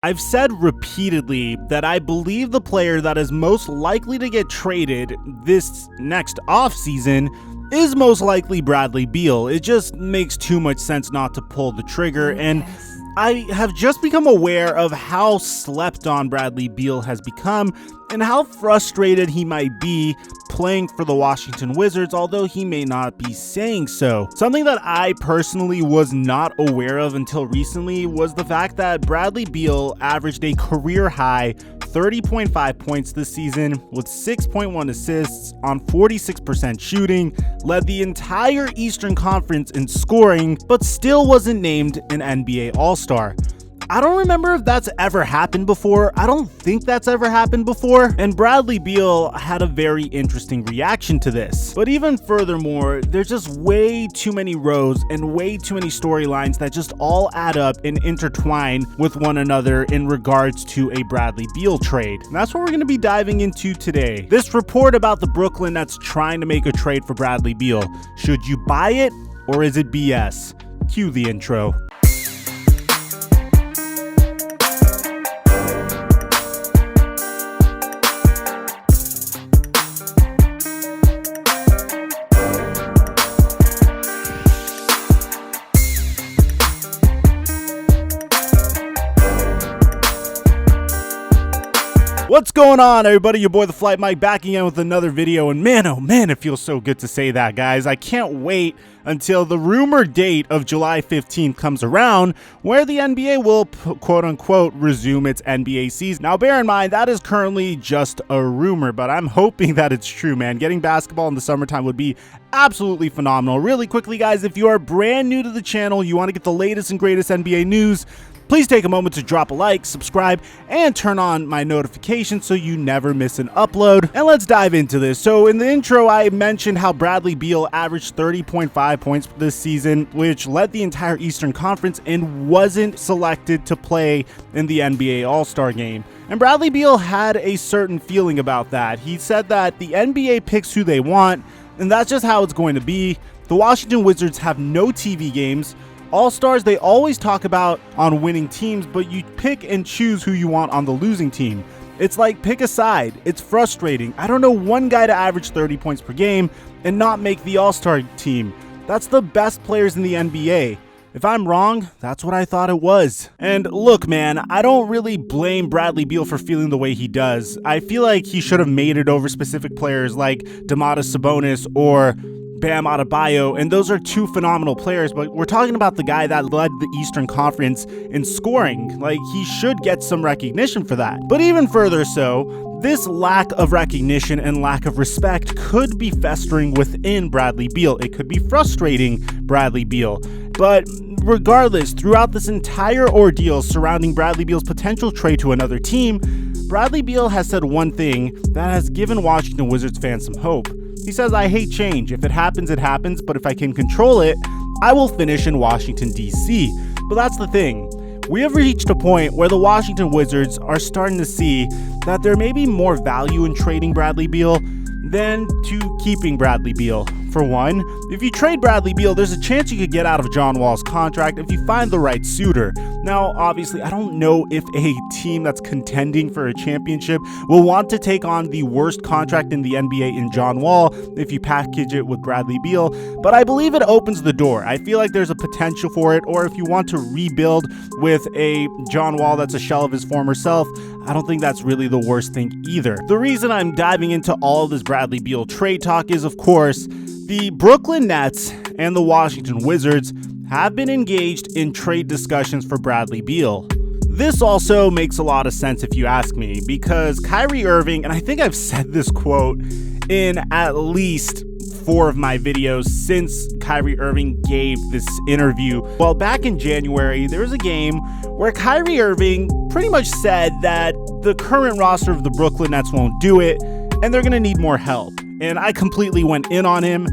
I've said repeatedly that I believe the player that is most likely to get traded this next offseason is most likely Bradley Beal. It just makes too much sense not to pull the trigger, and I have just become aware of how slept on Bradley Beal has become and how frustrated he might be playing for the Washington Wizards, although he may not be saying so. Something that I personally was not aware of until recently was the fact that Bradley Beal averaged a career high 30.5 points this season with 6.1 assists on 46% shooting, led the entire Eastern Conference in scoring, but still wasn't named an NBA All-Star. I don't remember if that's ever happened before. I don't think that's ever happened before. And Bradley Beal had a very interesting reaction to this. But even furthermore, there's just way too many rows and way too many storylines that just all add up and intertwine with one another in regards to a Bradley Beal trade. And that's what we're going to be diving into today. This report about the Brooklyn Nets trying to make a trade for Bradley Beal. Should you buy it or is it BS? Cue the intro. What's going on, everybody? Your boy TheFlightMike back again with another video, and man, oh man, it feels so good to say that, guys. I can't wait until the rumored date of July 15th comes around, where the NBA will quote-unquote resume its NBA season. Now, bear in mind, that is currently just a rumor, but I'm hoping that it's true, man. Getting basketball in the summertime would be absolutely phenomenal. Really quickly, guys, if you are brand new to the channel, you want to get the latest and greatest NBA news, please take a moment to drop a like, subscribe, and turn on my notifications so you never miss an upload. And let's dive into this. So in the intro, I mentioned how Bradley Beal averaged 30.5 points this season, which led the entire Eastern Conference and wasn't selected to play in the NBA All-Star game. And Bradley Beal had a certain feeling about that. He said that the NBA picks who they want, and that's just how it's going to be. The Washington Wizards have no TV games. All-Stars, they always talk about on winning teams, but you pick and choose who you want on the losing team. It's like pick a side. It's frustrating. I don't know one guy to average 30 points per game and not make the All-Star team. That's the best players in the NBA. If I'm wrong, that's what I thought it was. And look, man, I don't really blame Bradley Beal for feeling the way he does. I feel like he should have made it over specific players like Domantas Sabonis or Bam Adebayo, and those are two phenomenal players, but we're talking about the guy that led the Eastern Conference in scoring. Like, he should get some recognition for that. But even further so, this lack of recognition and lack of respect could be festering within Bradley Beal. It could be frustrating Bradley Beal. But regardless, throughout this entire ordeal surrounding Bradley Beal's potential trade to another team, Bradley Beal has said one thing that has given Washington Wizards fans some hope. He says, "I hate change. If it happens, it happens, but if I can control it, I will finish in Washington, D.C. But that's the thing. We have reached a point where the Washington Wizards are starting to see that there may be more value in trading Bradley Beal than to keeping Bradley Beal. For one, if you trade Bradley Beal, there's a chance you could get out of John Wall's contract if you find the right suitor. Now, obviously, I don't know if a team that's contending for a championship will want to take on the worst contract in the NBA in John Wall if you package it with Bradley Beal, but I believe it opens the door. I feel like there's a potential for it, or if you want to rebuild with a John Wall that's a shell of his former self, I don't think that's really the worst thing either. The reason I'm diving into all of this Bradley Beal trade talk is, of course, the Brooklyn Nets and the Washington Wizards have been engaged in trade discussions for Bradley Beal. This also makes a lot of sense if you ask me, because Kyrie Irving, and I think I've said this quote in at least 4 of my videos since Kyrie Irving gave this interview. Well, back in January, there was a game where Kyrie Irving pretty much said that the current roster of the Brooklyn Nets won't do it, and they're going to need more help. And I completely went in on him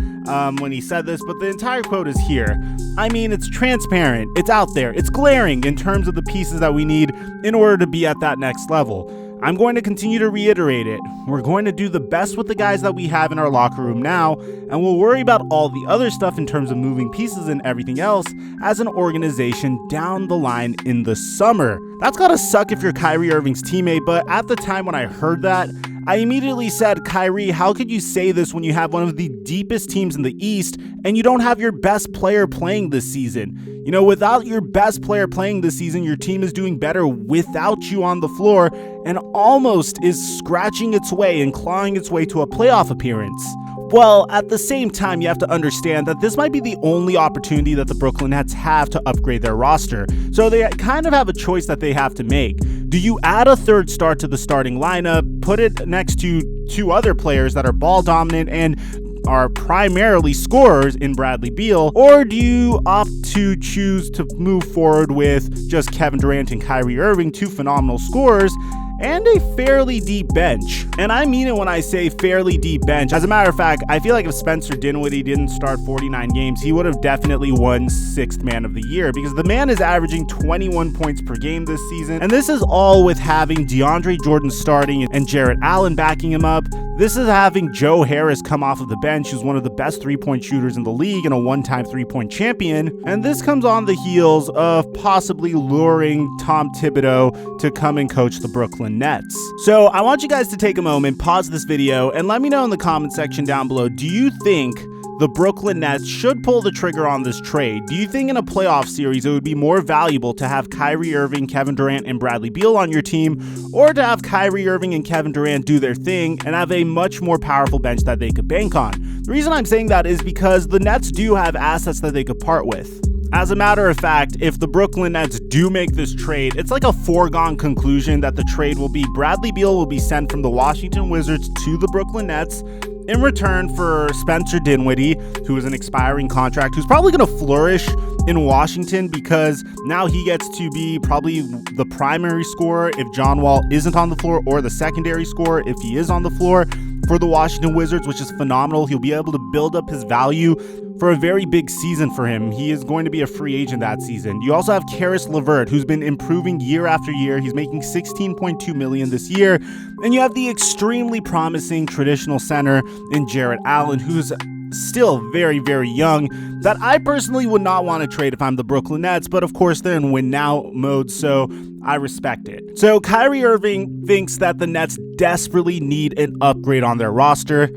when he said this, but the entire quote is here. I mean, it's transparent, it's out there, it's glaring in terms of the pieces that we need in order to be at that next level. I'm going to continue to reiterate it. We're going to do the best with the guys that we have in our locker room now, and we'll worry about all the other stuff in terms of moving pieces and everything else as an organization down the line in the summer. That's gotta suck if you're Kyrie Irving's teammate, but at the time when I heard that, I immediately said, Kyrie, how could you say this when you have one of the deepest teams in the East and you don't have your best player playing this season? You know, without your best player playing this season, your team is doing better without you on the floor and almost is scratching its way and clawing its way to a playoff appearance. Well, at the same time, you have to understand that this might be the only opportunity that the Brooklyn Nets have to upgrade their roster. So they kind of have a choice that they have to make. Do you add a third star to the starting lineup, put it next to two other players that are ball dominant and are primarily scorers in Bradley Beal, or do you opt to choose to move forward with just Kevin Durant and Kyrie Irving, two phenomenal scorers, and a fairly deep bench? And I mean it when I say fairly deep bench. As a matter of fact, I feel like if Spencer Dinwiddie didn't start 49 games, he would have definitely won 6th Man of the Year, because the man is averaging 21 points per game this season. And this is all with having DeAndre Jordan starting and Jarrett Allen backing him up. This is having Joe Harris come off of the bench, who's one of the best three-point shooters in the league and a one-time three-point champion. And this comes on the heels of possibly luring Tom Thibodeau to come and coach the Brooklyn Nets. So I want you guys to take a moment, pause this video, and let me know in the comment section down below, do you think the Brooklyn Nets should pull the trigger on this trade? Do you think in a playoff series it would be more valuable to have Kyrie Irving, Kevin Durant, and Bradley Beal on your team, or to have Kyrie Irving and Kevin Durant do their thing and have a much more powerful bench that they could bank on? The reason I'm saying that is because the Nets do have assets that they could part with. As a matter of fact, if the Brooklyn Nets do make this trade, it's like a foregone conclusion that the trade will be Bradley Beal will be sent from the Washington Wizards to the Brooklyn Nets in return for Spencer Dinwiddie, who is an expiring contract, who's probably going to flourish in Washington because now he gets to be probably the primary scorer if John Wall isn't on the floor, or the secondary scorer if he is on the floor for the Washington Wizards, which is phenomenal. He'll be able to build up his value for a very big season for him. He is going to be a free agent that season. You also have Karis LeVert, who's been improving year after year. He's making $16.2 million this year. And you have the extremely promising traditional center in Jarrett Allen, who's still very, very young, that I personally would not want to trade if I'm the Brooklyn Nets, but of course they're in win now mode, so I respect it. So Kyrie Irving thinks that the Nets desperately need an upgrade on their roster,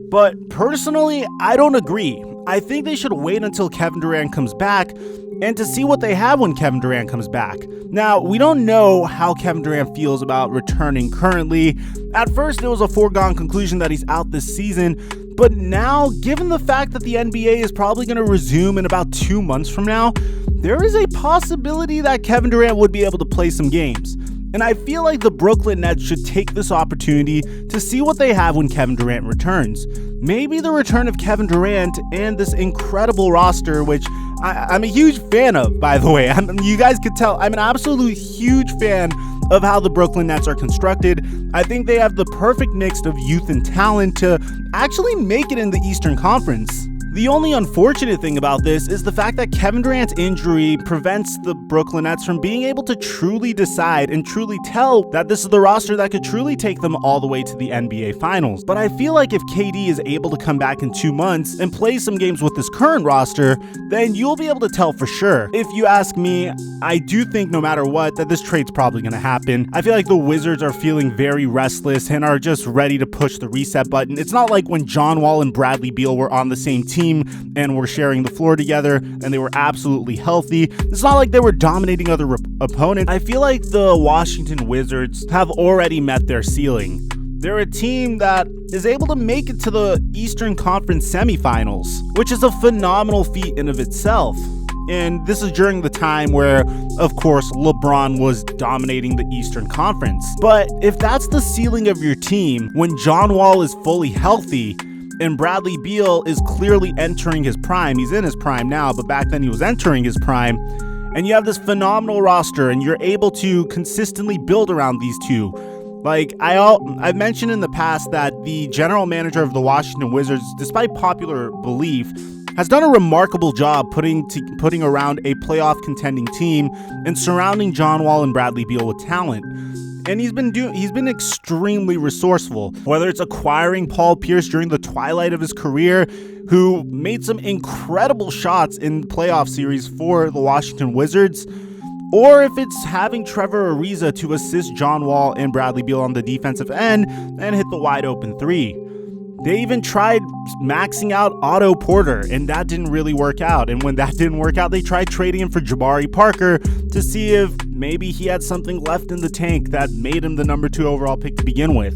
but personally, I don't agree. I think they should wait until Kevin Durant comes back and to see what they have when Kevin Durant comes back. Now, we don't know how Kevin Durant feels about returning currently. At first, it was a foregone conclusion that he's out this season, but now, given the fact that the NBA is probably going to resume in about 2 months from now, there is a possibility that Kevin Durant would be able to play some games. And I feel like the Brooklyn Nets should take this opportunity to see what they have when Kevin Durant returns. Maybe the return of Kevin Durant and this incredible roster, which I'm a huge fan of, by the way. You guys could tell I'm an absolute huge fan of how the Brooklyn Nets are constructed. I think they have the perfect mix of youth and talent to actually make it in the Eastern Conference. The only unfortunate thing about this is the fact that Kevin Durant's injury prevents the Brooklyn Nets from being able to truly decide and truly tell that this is the roster that could truly take them all the way to the NBA Finals. But I feel like if KD is able to come back in 2 months and play some games with this current roster, then you'll be able to tell for sure. If you ask me, I do think no matter what that this trade's probably going to happen. I feel like the Wizards are feeling very restless and are just ready to push the reset button. It's not like when John Wall and Bradley Beal were on the same team and were sharing the floor together and they were absolutely healthy. It's not like they were dominating other opponents. I feel like the Washington Wizards have already met their ceiling. They're a team that is able to make it to the Eastern Conference semifinals, which is a phenomenal feat in of itself. And this is during the time where, of course, LeBron was dominating the Eastern Conference. But if that's the ceiling of your team, when John Wall is fully healthy, and Bradley Beal is clearly entering his prime. He's in his prime now, but back then he was entering his prime. And you have this phenomenal roster, and you're able to consistently build around these two. Like, I've mentioned in the past that the general manager of the Washington Wizards, despite popular belief, has done a remarkable job putting around a playoff contending team and surrounding John Wall and Bradley Beal with talent. And he's been extremely resourceful, whether it's acquiring Paul Pierce during the twilight of his career, who made some incredible shots in playoff series for the Washington Wizards, or if it's having Trevor Ariza to assist John Wall and Bradley Beal on the defensive end and hit the wide open three. They even tried maxing out Otto Porter, and that didn't really work out. And when that didn't work out, they tried trading him for Jabari Parker to see if maybe he had something left in the tank that made him the number 2 overall pick to begin with.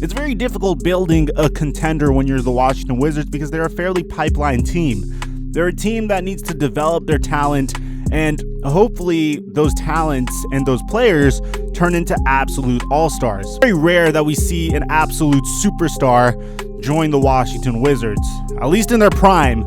It's very difficult building a contender when you're the Washington Wizards because they're a fairly pipeline team. They're a team that needs to develop their talent, and hopefully those talents and those players turn into absolute all-stars. It's very rare that we see an absolute superstar join the Washington Wizards, at least in their prime,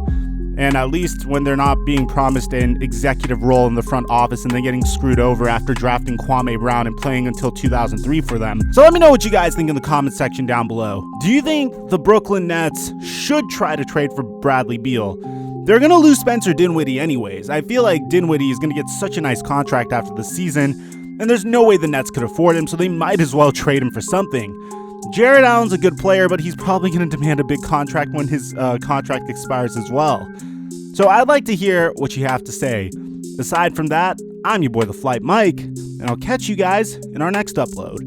and at least when they're not being promised an executive role in the front office and then getting screwed over after drafting Kwame Brown and playing until 2003 for them. So let me know what you guys think in the comment section down below. Do you think the Brooklyn Nets should try to trade for Bradley Beal? They're going to lose Spencer Dinwiddie anyways. I feel like Dinwiddie is going to get such a nice contract after the season, and there's no way the Nets could afford him, so they might as well trade him for something. Jared Allen's a good player, but he's probably going to demand a big contract when his contract expires as well. So I'd like to hear what you have to say. Aside from that, I'm your boy, TheFlightMike, and I'll catch you guys in our next upload.